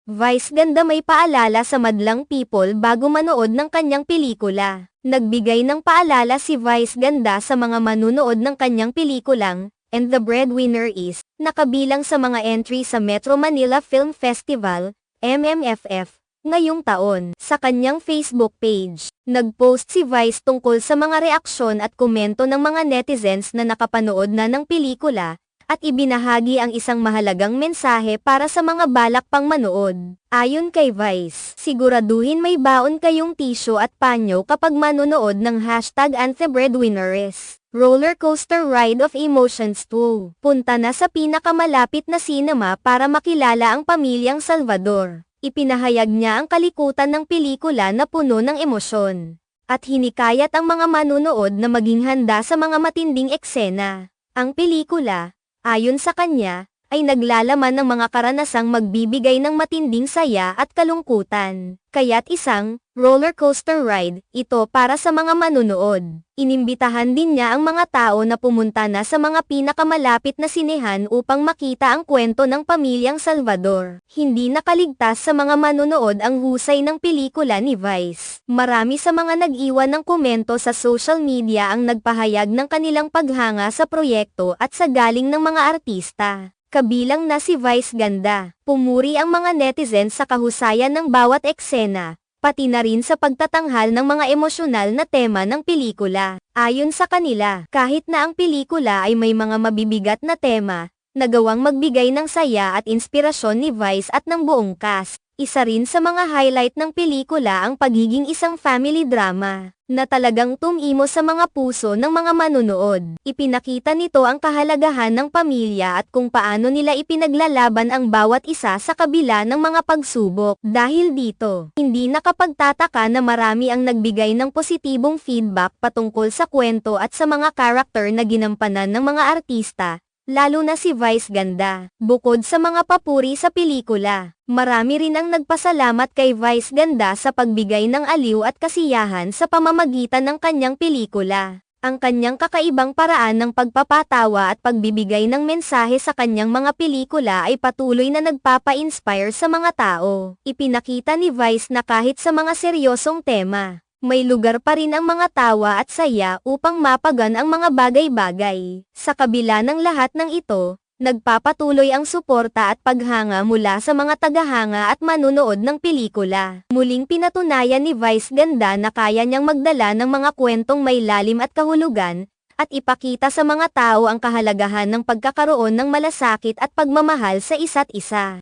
Vice ganda may paalala sa madlang people bago manood ng kanyang pelikula. Nagbigay ng paalala si Vice ganda sa mga manunood ng kanyang pelikulang, And the Breadwinner Is, nakabilang sa mga entry sa Metro Manila Film Festival, MMFF, ngayong taon. Sa kanyang Facebook page, nagpost si Vice tungkol sa mga reaksyon at komento ng mga netizens na nakapanood na ng pelikula, at ibinahagi ang isang mahalagang mensahe para sa mga balak pang manood. Ayon kay Vice, siguraduhin may baon kayong tisyo at panyo kapag manonood ng #AndTheBreadwinnerIs. Roller coaster ride of emotions 2. Punta na sa pinakamalapit na sinema para makilala ang pamilyang Salvador. Ipinahayag niya ang kalikutan ng pelikula na puno ng emosyon, at hinikayat ang mga manunood na maging handa sa mga matinding eksena. Ang pelikula, ayon sa kanya, ay naglalaman ng mga karanasang magbibigay ng matinding saya at kalungkutan. Kaya't isang roller coaster ride ito para sa mga manunood. Inimbitahan din niya ang mga tao na pumunta na sa mga pinakamalapit na sinehan upang makita ang kwento ng pamilyang Salvador. Hindi nakaligtas sa mga manunood ang husay ng pelikula ni Vice. Marami sa mga nag-iwan ng komento sa social media ang nagpahayag ng kanilang paghanga sa proyekto at sa galing ng mga artista. Kabilang na si Vice ganda. Pumuri ang mga netizens sa kahusayan ng bawat eksena, pati na rin sa pagtatanghal ng mga emosyonal na tema ng pelikula. Ayon sa kanila, kahit na ang pelikula ay may mga mabibigat na tema, nagawang magbigay ng saya at inspirasyon ni Vice at ng buong cast. Isa rin sa mga highlight ng pelikula ang pagiging isang family drama, na talagang tumimo sa mga puso ng mga manunood. Ipinakita nito ang kahalagahan ng pamilya at kung paano nila ipinaglalaban ang bawat isa sa kabila ng mga pagsubok. Dahil dito, hindi nakapagtataka na marami ang nagbigay ng positibong feedback patungkol sa kwento at sa mga karakter na ginampanan ng mga artista, lalo na si Vice ganda. Bukod sa mga papuri sa pelikula, marami rin ang nagpasalamat kay Vice ganda sa pagbigay ng aliw at kasiyahan sa pamamagitan ng kanyang pelikula. Ang kanyang kakaibang paraan ng pagpapatawa at pagbibigay ng mensahe sa kanyang mga pelikula ay patuloy na nagpapa-inspire sa mga tao. Ipinakita ni Vice na kahit sa mga seryosong tema, may lugar pa rin ang mga tawa at saya upang mapagan ang mga bagay-bagay. Sa kabila ng lahat ng ito, nagpapatuloy ang suporta at paghanga mula sa mga tagahanga at manunood ng pelikula. Muling pinatunayan ni Vice ganda na kaya niyang magdala ng mga kwentong may lalim at kahulugan, at ipakita sa mga tao ang kahalagahan ng pagkakaroon ng malasakit at pagmamahal sa isa't isa.